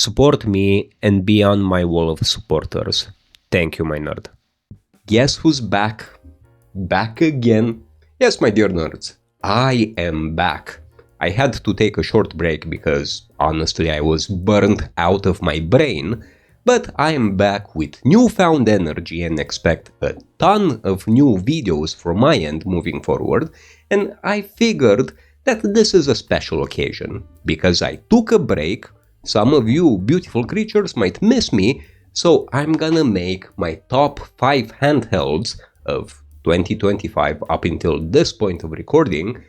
Support me and be on my wall of supporters. Thank you, my nerd. Guess who's back? Back again? Yes, my dear nerds, I am back. I had to take a short break because, honestly, I was burnt out of my brain, but I am back with newfound energy and expect a ton of new videos from my end moving forward, and I figured that this is a special occasion, because I took a break. Some of you beautiful creatures might miss me, so I'm gonna make my top 5 handhelds of 2025 up until this point of recording,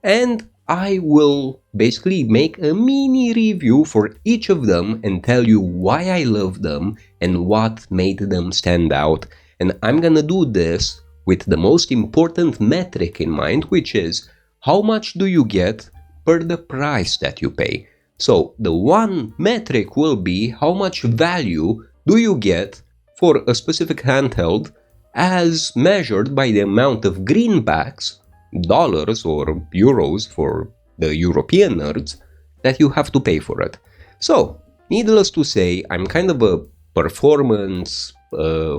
and I will basically make a mini review for each of them and tell you why I love them and what made them stand out. And I'm gonna do this with the most important metric in mind, which is how much do you get per the price that you pay. So the one metric will be how much value do you get for a specific handheld as measured by the amount of greenbacks, dollars or euros for the European nerds, that you have to pay for it. So, needless to say, I'm kind of a performance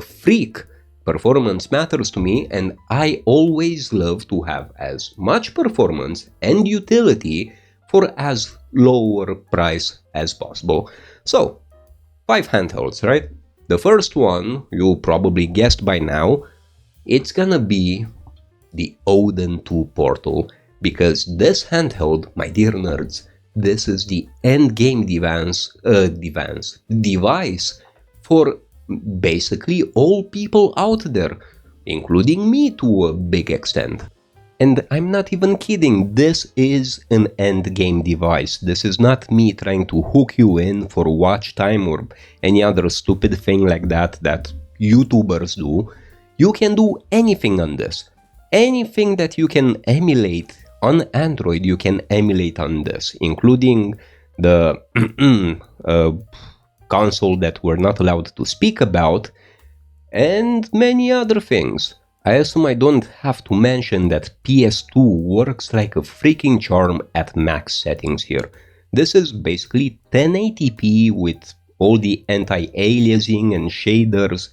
freak. Performance matters to me, and I always love to have as much performance and utility for as lower price as possible. So, 5 handhelds, right? The first one, you probably guessed by now, it's gonna be the Odin 2 Portal, because this handheld, my dear nerds, this is the endgame device for basically all people out there, including me to a big extent. And I'm not even kidding, this is an endgame device. This is not me trying to hook you in for watch time or any other stupid thing like that YouTubers do. You can do anything on this. Anything that you can emulate on Android, you can emulate on this, including the console that we're not allowed to speak about, and many other things. I assume I don't have to mention that PS2 works like a freaking charm at max settings here. This is basically 1080p with all the anti-aliasing and shaders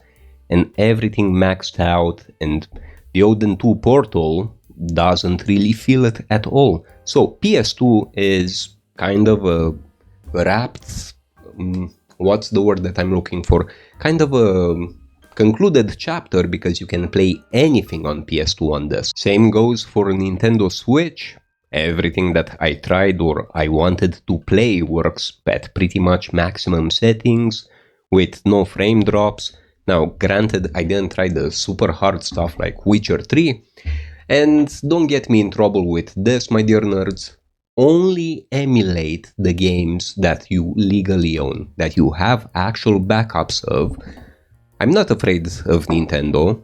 and everything maxed out, and the Odin 2 Portal doesn't really feel it at all. So PS2 is kind of a wrapped, what's the word that I'm looking for? Kind of a concluded chapter, because you can play anything on PS2 on this. Same goes for Nintendo Switch. Everything that I tried or I wanted to play works at pretty much maximum settings with no frame drops. Now, granted, I didn't try the super hard stuff like Witcher 3, and don't get me in trouble with this, my dear nerds. Only emulate the games that you legally own, that you have actual backups of. I'm not afraid of Nintendo.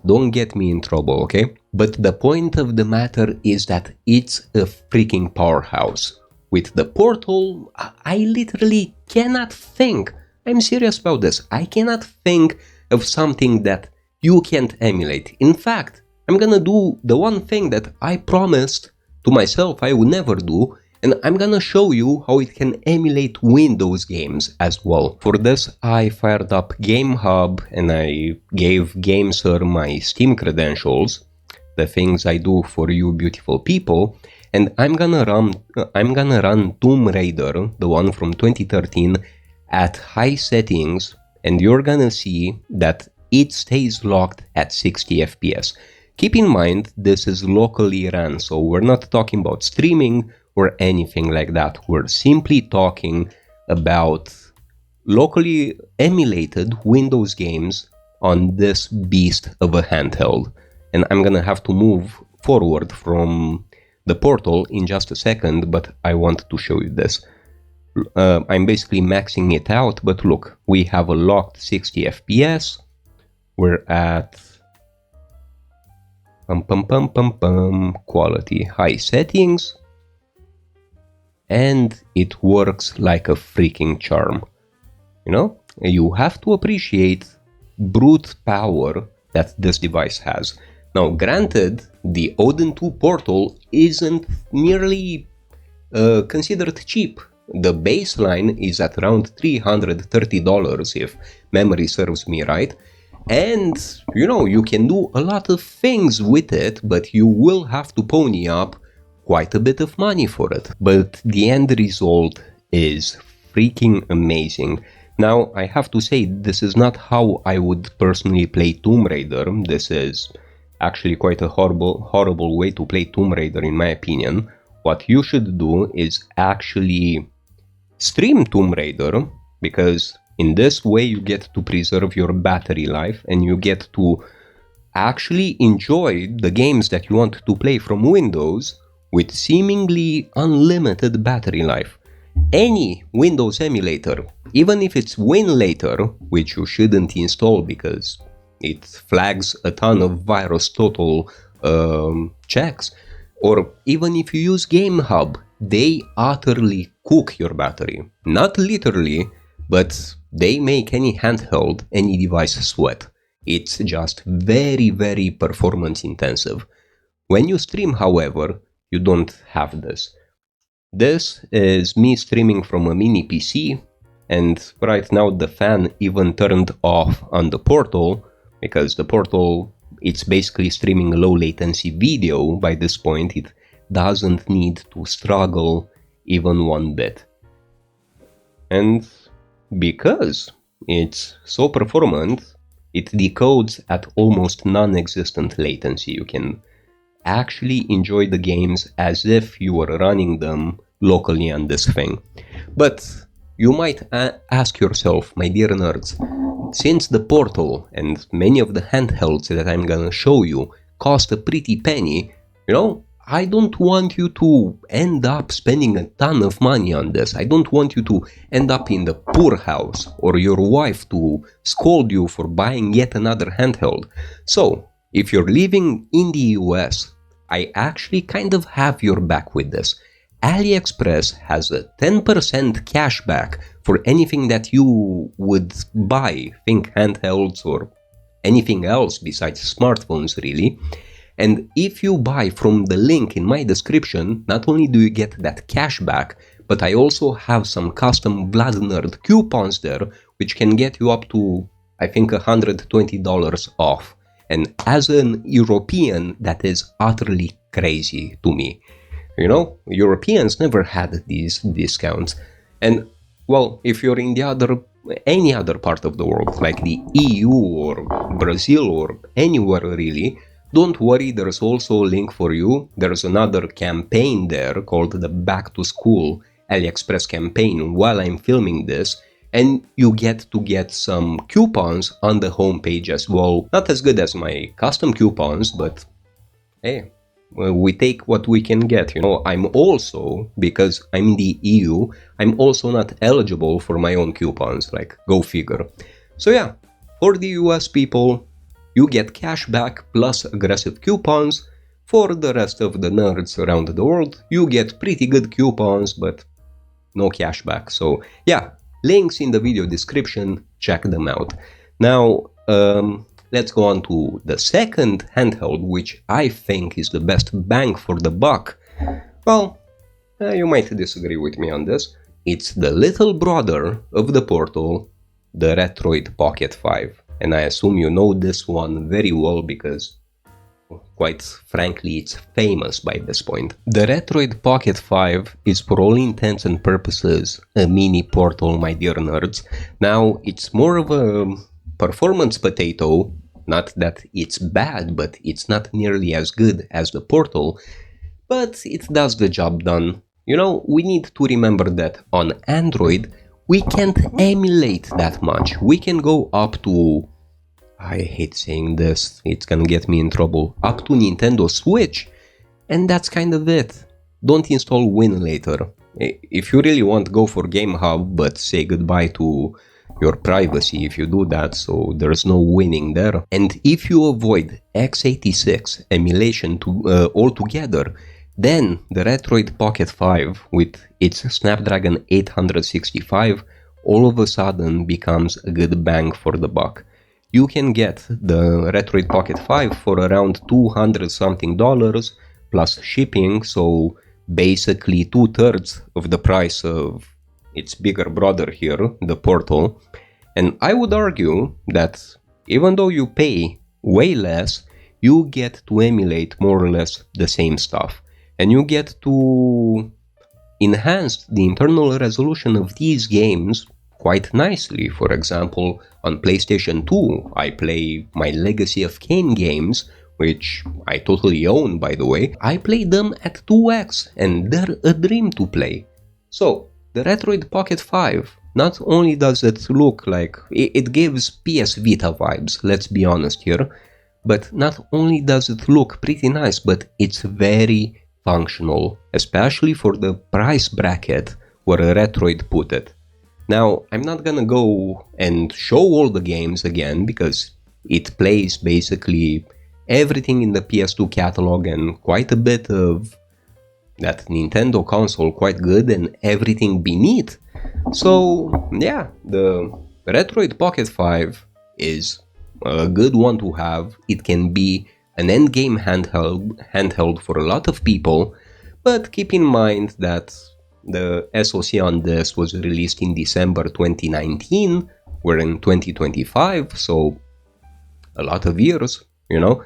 Don't get me in trouble, okay? But the point of the matter is that it's a freaking powerhouse. With the Portal, I literally cannot think. I'm serious about this. I cannot think of something that you can't emulate. In fact, I'm gonna do the one thing that I promised to myself I would never do, and I'm gonna show you how it can emulate Windows games as well. For this, I fired up GameHub and I gave GameSir my Steam credentials, the things I do for you beautiful people, and I'm gonna run Tomb Raider, the one from 2013, at high settings, and you're gonna see that it stays locked at 60 FPS. Keep in mind, this is locally ran, so we're not talking about streaming or anything like that. We're simply talking about locally emulated Windows games on this beast of a handheld. And I'm gonna have to move forward from the Portal in just a second, but I want to show you this. I'm basically maxing it out, but look, we have a locked 60 FPS. We're at quality high settings, and it works like a freaking charm. You know, you have to appreciate brute power that this device has. Now, granted, the Odin 2 Portal isn't nearly considered cheap. the baseline is at around $330 if memory serves me right. And, you know, you can do a lot of things with it, but you will have to pony up quite a bit of money for it. But the end result is freaking amazing. Now, I have to say, this is not how I would personally play Tomb Raider. This is actually quite a horrible way to play Tomb Raider, in my opinion. What you should do is actually stream Tomb Raider, because in this way you get to preserve your battery life and you get to actually enjoy the games that you want to play from Windows with seemingly unlimited battery life. Any Windows emulator, even if it's WinLater, which you shouldn't install because it flags a ton of virus total checks, or even if you use GameHub, they utterly cook your battery. Not literally, but they make any handheld, any device sweat. It's just very, very performance intensive. When you stream, however, you don't have this. This is me streaming from a mini PC, and right now the fan even turned off on the Portal, because the Portal, it's basically streaming low latency video. By this point it doesn't need to struggle even one bit. And because it's so performant, it decodes at almost non-existent latency. You can actually enjoy the games as if you were running them locally on this thing. But you might ask yourself, my dear nerds, since the Portal and many of the handhelds that I'm gonna show you cost a pretty penny, you know, I don't want you to end up spending a ton of money on this. I don't want you to end up in the poorhouse or your wife to scold you for buying yet another handheld. So, if you're living in the US, I actually kind of have your back with this. AliExpress has a 10% cashback for anything that you would buy, think handhelds or anything else besides smartphones really. And if you buy from the link in my description, not only do you get that cashback, but I also have some custom Blood Nerd coupons there, which can get you up to, I think, $120 off. And as an European, that is utterly crazy to me. You know, Europeans never had these discounts. And, well, if you're in any other part of the world, like the EU or Brazil or anywhere really, don't worry, there's also a link for you. There's another campaign there called the Back to School AliExpress campaign while I'm filming this, and you get to get some coupons on the homepage as well. Not as good as my custom coupons, but hey, we take what we can get, you know. I'm also, because I'm in the EU, I'm also not eligible for my own coupons, like, go figure. So yeah, for the US people, you get cashback plus aggressive coupons. For the rest of the nerds around the world, you get pretty good coupons, but no cashback. So yeah, links in the video description, check them out. Now, let's go on to the second handheld, which I think is the best bang for the buck. Well, you might disagree with me on this. It's the little brother of the Portal, the Retroid Pocket 5. And I assume you know this one very well because, quite frankly, it's famous by this point. The Retroid Pocket 5 is for all intents and purposes a mini Portal, my dear nerds. Now, it's more of a performance potato. Not that it's bad, but it's not nearly as good as the Portal, but it does the job done. You know, we need to remember that on Android, we can't emulate that much. We can go up to, I hate saying this, it's gonna get me in trouble, up to Nintendo Switch, and that's kind of it. Don't install WinLater. If you really want, go for GameHub, but say goodbye to your privacy if you do that, so there's no winning there. And if you avoid x86 emulation altogether, then the Retroid Pocket 5 with its Snapdragon 865 all of a sudden becomes a good bang for the buck. You can get the Retroid Pocket 5 for around $200 something plus shipping, so basically 2/3 of the price of its bigger brother here, the Portal. And I would argue that even though you pay way less, you get to emulate more or less the same stuff. And you get to enhance the internal resolution of these games quite nicely. For example, on PlayStation 2, I play my Legacy of Kain games, which I totally own, by the way. I play them at 2x, and they're a dream to play. So, the Retroid Pocket 5, not only does it look like it gives PS Vita vibes, let's be honest here, but not only does it look pretty nice, but it's very functional, especially for the price bracket where Retroid put it. Now, I'm not gonna go and show all the games again, because it plays basically everything in the PS2 catalog and quite a bit of that Nintendo console, quite good, and everything beneath. So yeah, the Retroid Pocket 5 is a good one to have. It can be an endgame handheld for a lot of people, but keep in mind that the SoC on this was released in December 2019, we're in 2025, so a lot of years, you know.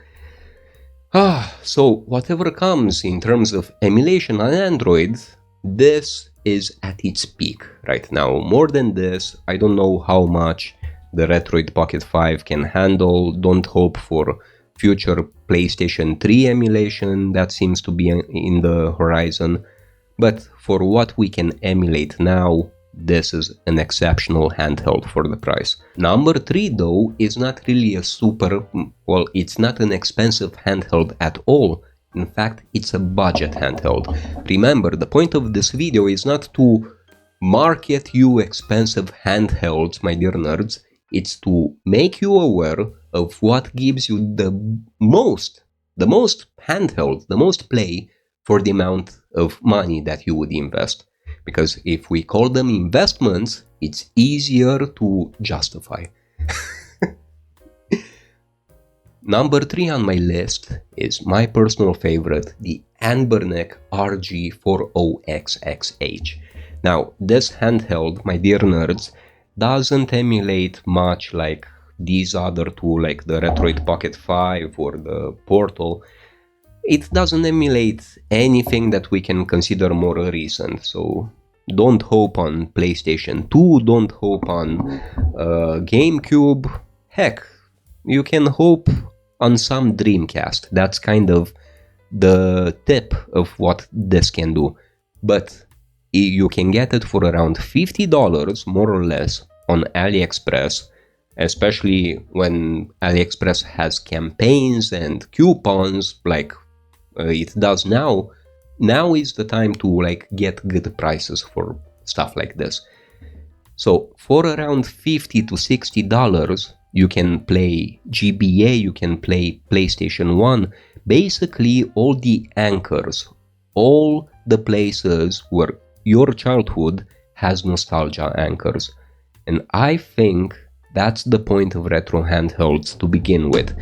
So whatever comes in terms of emulation on Android, this is at its peak right now. More than this, I don't know how much the Retroid Pocket 5 can handle. Don't hope for future PlayStation 3 emulation, that seems to be in the horizon. But for what we can emulate now, this is an exceptional handheld for the price. Number 3 though is not really a it's not an expensive handheld at all. In fact, it's a budget handheld. Remember, the point of this video is not to market you expensive handhelds, my dear nerds. It's to make you aware of what gives you the most handheld, the most play for the amount of money that you would invest. Because if we call them investments, it's easier to justify. Number 3 on my list is my personal favorite, the Anbernic RG40XXH H. Now, this handheld, my dear nerds, doesn't emulate much like these other two, like the Retroid Pocket 5 or the Portal. It doesn't emulate anything that we can consider more recent, so don't hope on PlayStation 2, don't hope on GameCube. Heck, you can hope on some Dreamcast. That's kind of the tip of what this can do. But you can get it for around $50 more or less on AliExpress, especially when AliExpress has campaigns and coupons like it does now. Now is the time to get good prices for stuff like this. So for around $50 to $60, you can play GBA, you can play PlayStation 1, basically all the anchors, all the places where your childhood has nostalgia anchors. And I think that's the point of retro handhelds to begin with.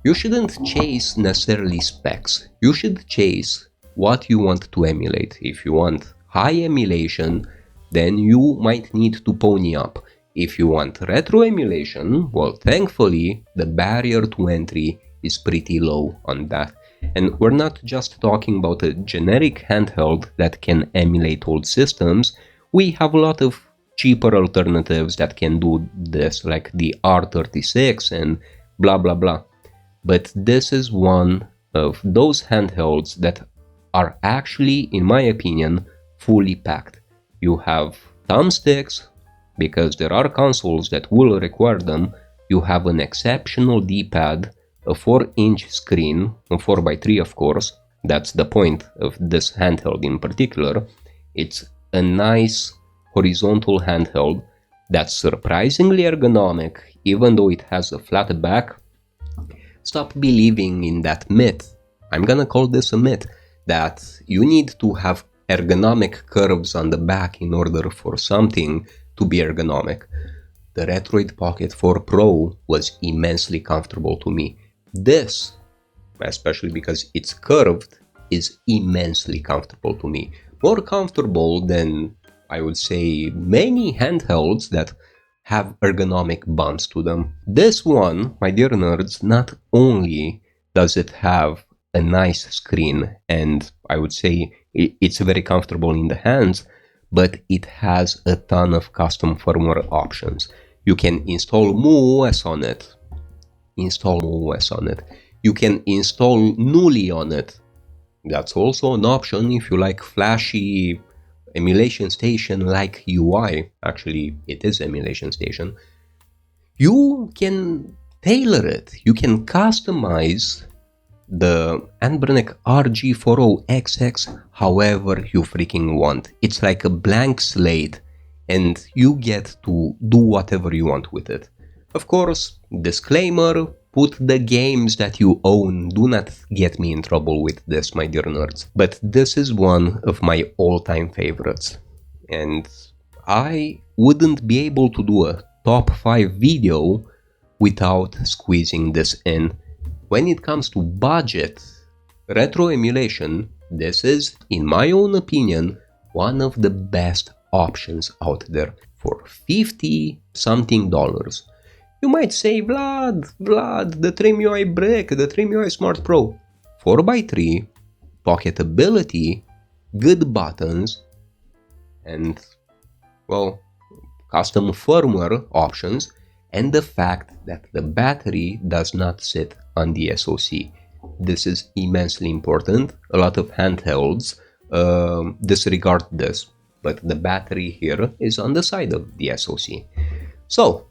You shouldn't chase necessarily specs, you should chase what you want to emulate. If you want high emulation, then you might need to pony up. If you want retro emulation, well, thankfully, the barrier to entry is pretty low on that. And we're not just talking about a generic handheld that can emulate old systems. We have a lot of cheaper alternatives that can do this, like the R36 and blah blah blah. But this is one of those handhelds that are actually, in my opinion, fully packed. You have thumbsticks, because there are consoles that will require them. You have an exceptional D-pad, a 4-inch screen, a 4x3 of course. That's the point of this handheld in particular. It's a nice horizontal handheld that's surprisingly ergonomic, even though it has a flat back. Stop believing in that myth. I'm gonna call this a myth, that you need to have ergonomic curves on the back in order for something to be ergonomic. The Retroid Pocket 4 Pro was immensely comfortable to me. This, especially because it's curved, is immensely comfortable to me. More comfortable than I would say, many handhelds that have ergonomic bumps to them. This one, my dear nerds, not only does it have a nice screen, and I would say it's very comfortable in the hands, but it has a ton of custom firmware options. You can install Miyoo OS on it. You can install Nully on it. That's also an option if you like flashy emulation station like UI. Actually, it is emulation station. You can tailor it. You can customize the Anbernic RG40XX however you freaking want. It's like a blank slate and you get to do whatever you want with it. Of course, disclaimer, put the games that you own. Do not get me in trouble with this, my dear nerds. But this is one of my all-time favorites. And I wouldn't be able to do a top 5 video without squeezing this in. When it comes to budget, retro emulation, this is, in my own opinion, one of the best options out there. For $50-something. You might say, Vlad, the TrimUI brick, the TrimUI Smart Pro. 4x3, pocketability, good buttons, and, well, custom firmware options, and the fact that the battery does not sit on the SoC. This is immensely important. A lot of handhelds disregard this, but the battery here is on the side of the SoC. So,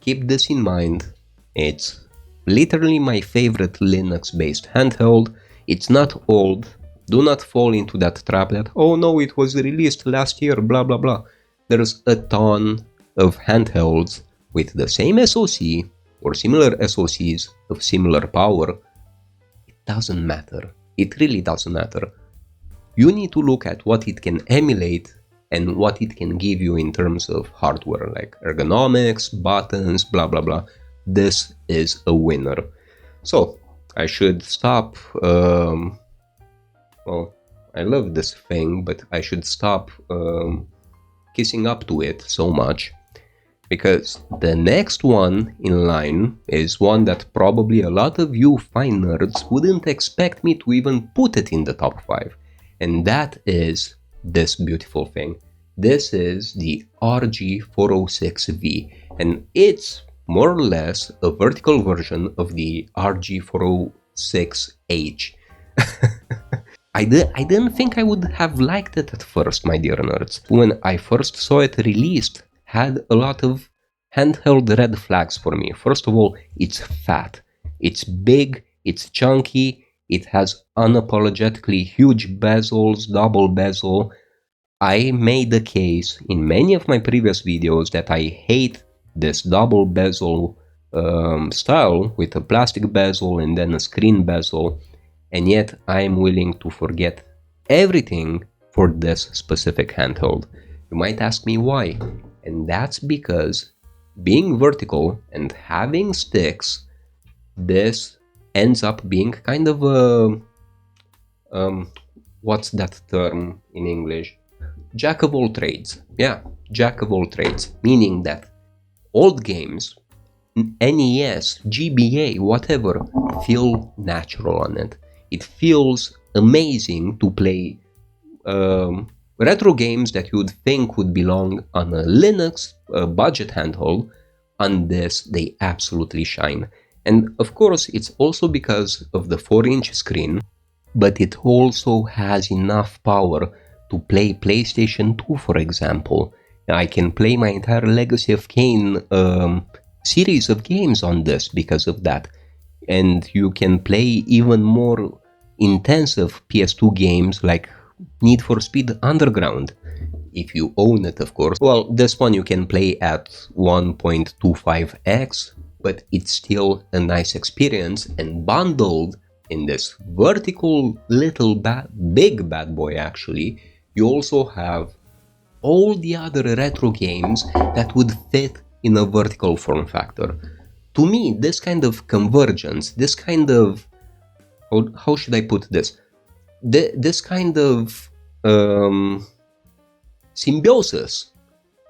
keep this in mind. It's literally my favorite Linux-based handheld. It's not old. Do not fall into that trap that, oh no, it was released last year, blah blah blah. There's a ton of handhelds with the same SoC or similar SoCs of similar power. It doesn't matter. It really doesn't matter. You need to look at what it can emulate and what it can give you in terms of hardware, like ergonomics, buttons, blah blah blah. This is a winner. So I should stop, well, I love this thing, but I should stop kissing up to it so much, because the next one in line is one that probably a lot of you fine nerds wouldn't expect me to even put it in the top 5, and that is this beautiful thing. This is the RG406V, and it's more or less a vertical version of the RG40XXH. I didn't think I would have liked it at first, my dear nerds. When I first saw it released, had a lot of handheld red flags for me. First of all, it's fat, it's big, it's chunky, it has unapologetically huge bezels, double bezel. I made the case in many of my previous videos that I hate this double bezel style with a plastic bezel and then a screen bezel, and yet I am willing to forget everything for this specific handheld. You might ask me why, and that's because being vertical and having sticks, this ends up being kind of a what's that term in English? Jack of all trades. Yeah, jack of all trades, meaning that old games, NES, GBA, whatever, feel natural on it. It feels amazing to play retro games that you would think would belong on a Linux budget handheld. On this, they absolutely shine. And of course, it's also because of the 4-inch screen, but it also has enough power to play PlayStation 2, for example. I can play my entire Legacy of Kain series of games on this because of that. And you can play even more intensive PS2 games like Need for Speed Underground, if you own it, of course. Well, this one you can play at 1.25x, but it's still a nice experience, and bundled in this vertical little big bad boy actually, you also have all the other retro games that would fit in a vertical form factor. To me, this kind of convergence, this kind of, how should I put this? This kind of symbiosis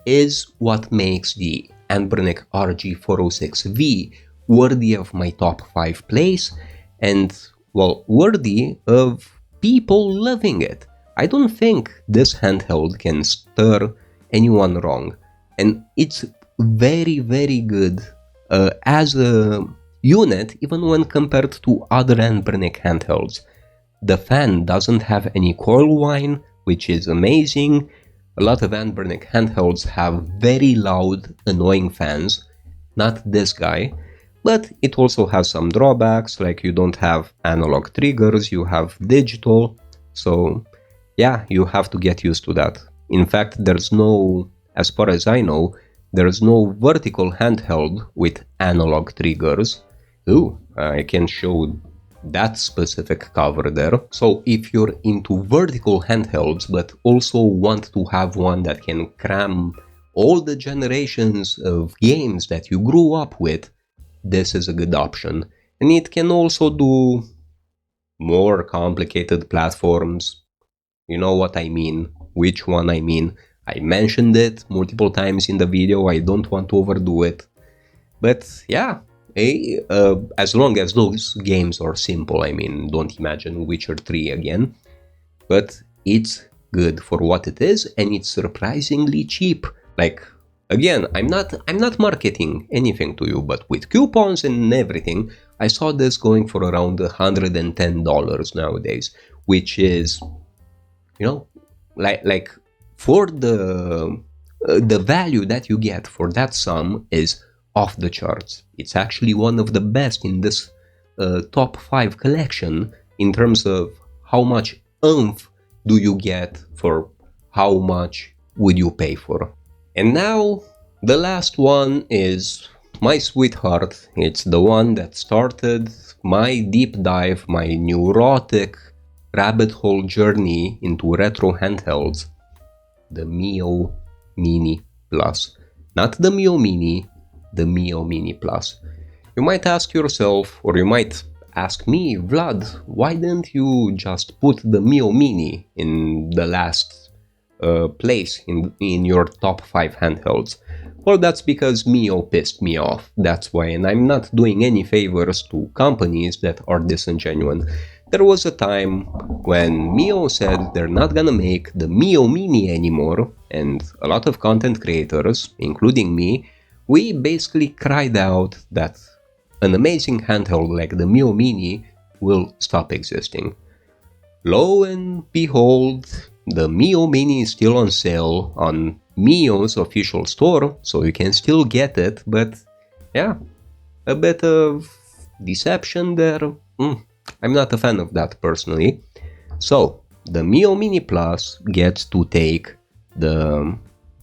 is what makes the Anbernic RG406V worthy of my top 5 place and, well, worthy of people loving it. I don't think this handheld can stir anyone wrong, and it's very, very good as a unit even when compared to other Anbernic handhelds. The fan doesn't have any coil whine, which is amazing. A lot of Anbernic handhelds have very loud, annoying fans, not this guy, but it also has some drawbacks, like you don't have analog triggers, you have digital, so yeah, you have to get used to that. In fact, there's no, as far as I know, there's no vertical handheld with analog triggers. Ooh, I can show that specific cover there. So if you're into vertical handhelds but also want to have one that can cram all the generations of games that you grew up with, this is a good option. And it can also do more complicated platforms. You know what I mean, which one I mean. I mentioned it multiple times in the video, I don't want to overdo it. But yeah, as long as those games are simple, I mean, don't imagine Witcher 3 again. But it's good for what it is, and it's surprisingly cheap. Like, again, I'm not marketing anything to you, but with coupons and everything, I saw this going for around $110 nowadays, which is, you know, like for the value that you get for that sum is off the charts. It's actually one of the best in this top 5 collection in terms of how much oomph do you get for how much would you pay for. And now the last one is my sweetheart. It's the one that started my deep dive, my neurotic rabbit hole journey into retro handhelds, the Mio Mini Plus. Not the Mio Mini, the Mio Mini Plus. You might ask yourself, or you might ask me, Vlad, why didn't you just put the Mio Mini in the last place in your top 5 handhelds? Well, that's because Mio pissed me off, that's why, and I'm not doing any favors to companies that are disingenuous. There was a time when Mio said they're not gonna make the Mio Mini anymore, and a lot of content creators, including me, we basically cried out that an amazing handheld like the Mio Mini will stop existing. Lo and behold, the Mio Mini is still on sale on Mio's official store, so you can still get it, but yeah, a bit of deception there. I'm not a fan of that personally. So, the Mio Mini Plus gets to take the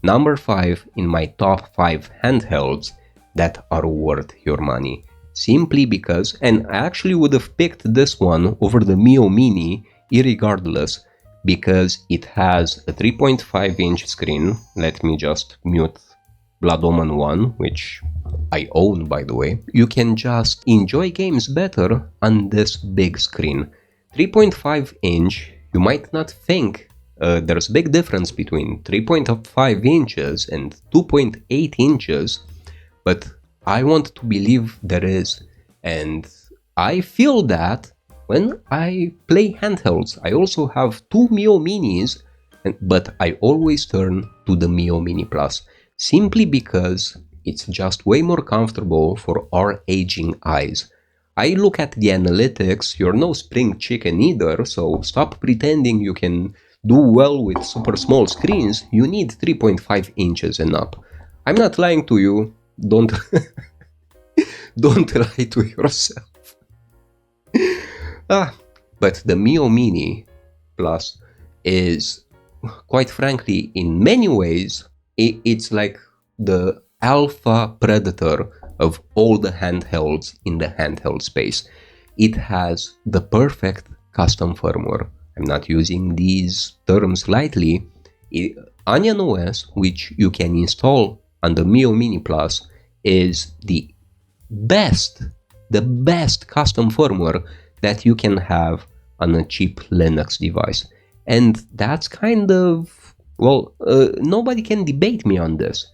number 5 in my top 5 handhelds that are worth your money. Simply because, and I actually would have picked this one over the Mio Mini irregardless, because it has a 3.5-inch screen. Let me just mute Blood Omen 1, which I own, by the way. You can just enjoy games better on this big screen. 3.5 inch, you might not think there's a big difference between 3.5 inches and 2.8 inches, but I want to believe there is, and I feel that when I play handhelds. I also have 2 Mio Minis, but I always turn to the Mio Mini Plus, simply because it's just way more comfortable for our aging eyes. I look at the analytics, you're no spring chicken either, so stop pretending you can do well with super small screens. You need 3.5 inches and up. I'm not lying to you, don't don't lie to yourself. But the Mio Mini Plus is, quite frankly, in many ways, it's like the alpha predator of all the handhelds in the handheld space. It has the perfect custom firmware. I'm not using these terms lightly. Onion OS, which you can install on the Mio Mini Plus, is the best custom firmware that you can have on a cheap Linux device. And that's kind of Well, nobody can debate me on this.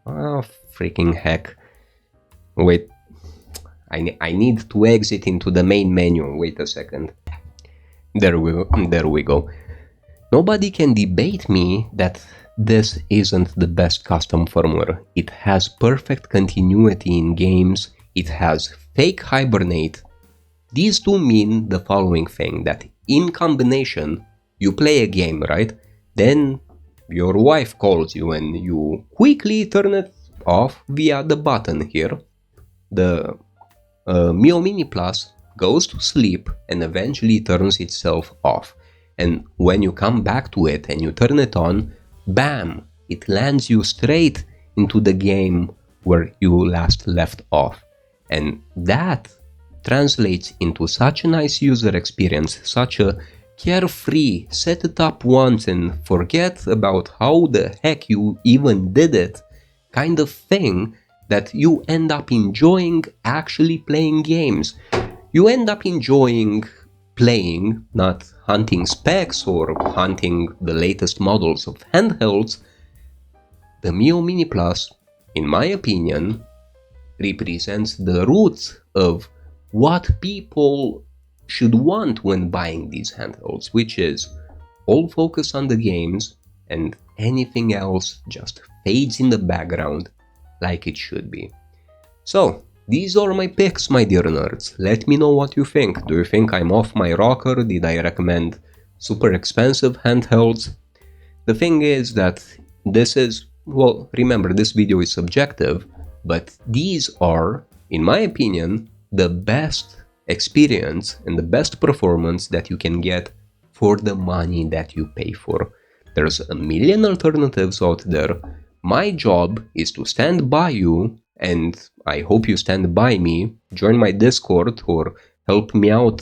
Oh, freaking heck. Wait, I need to exit into the main menu. Wait a second. There we go. Nobody can debate me that this isn't the best custom firmware. It has perfect continuity in games. It has fake hibernate. These two mean the following thing, that in combination, you play a game, right? Then your wife calls you and you quickly turn it off via the button here. The Mio Mini Plus goes to sleep and eventually turns itself off. And when you come back to it and you turn it on, bam! It lands you straight into the game where you last left off. And that translates into such a nice user experience, such a carefree, set it up once and forget about how the heck you even did it kind of thing, that you end up enjoying actually playing games. You end up enjoying playing, not hunting specs or hunting the latest models of handhelds. The Mio Mini Plus, in my opinion, represents the roots of what people should want when buying these handhelds, which is all focus on the games and anything else just fades in the background like it should be. So, these are my picks, my dear nerds. Let me know what you think. Do you think I'm off my rocker? Did I recommend super expensive handhelds? The thing is that this is, well, remember, this video is subjective, but these are, in my opinion, the best experience and the best performance that you can get for the money that you pay for. There's a million alternatives out there. My job is to stand by you, and I hope you stand by me. Join my Discord or help me out,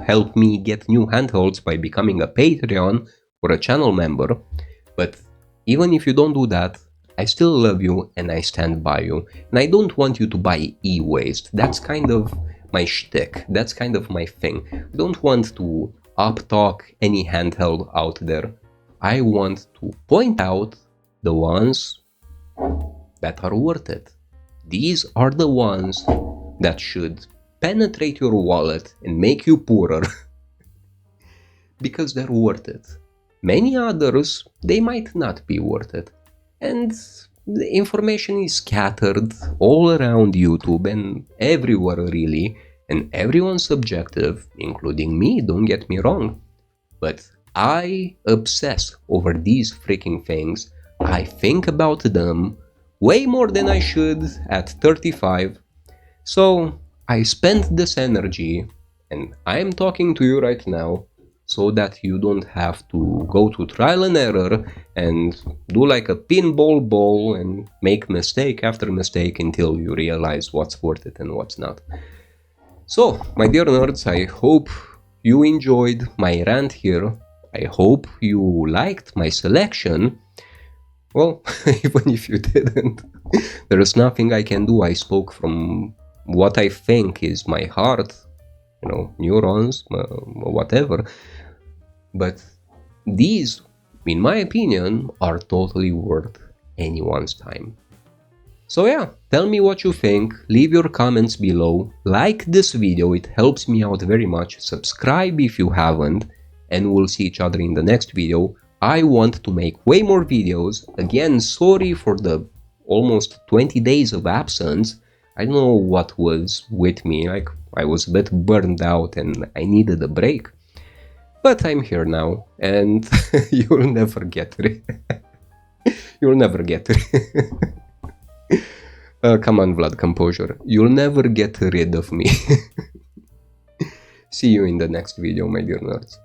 help me get new handhelds by becoming a Patreon or a channel member. But even if you don't do that, I still love you and I stand by you. And I don't want you to buy e-waste. That's kind of my shtick. That's kind of my thing. I don't want to up-talk any handheld out there. I want to point out the ones that are worth it. These are the ones that should penetrate your wallet and make you poorer because they're worth it. Many others, they might not be worth it. And the information is scattered all around YouTube and everywhere really, and everyone's subjective, including me, don't get me wrong. But I obsess over these freaking things. I think about them way more than I should at 35. So I spent this energy, and I'm talking to you right now, so that you don't have to go to trial and error and do like a pinball ball and make mistake after mistake until you realize what's worth it and what's not. So, my dear nerds, I hope you enjoyed my rant here. I hope you liked my selection. Well, even if you didn't, there is nothing I can do. I spoke from what I think is my heart, you know, neurons, whatever. But these, in my opinion, are totally worth anyone's time. So yeah, tell me what you think, leave your comments below, like this video, it helps me out very much, subscribe if you haven't, and we'll see each other in the next video. I want to make way more videos. Again, sorry for the almost 20 days of absence. I don't know what was with me, like I was a bit burned out and I needed a break. But I'm here now, and you'll never get rid. You'll never get rid. Come on, Vlad, composure. You'll never get rid of me. See you in the next video, my dear nerds.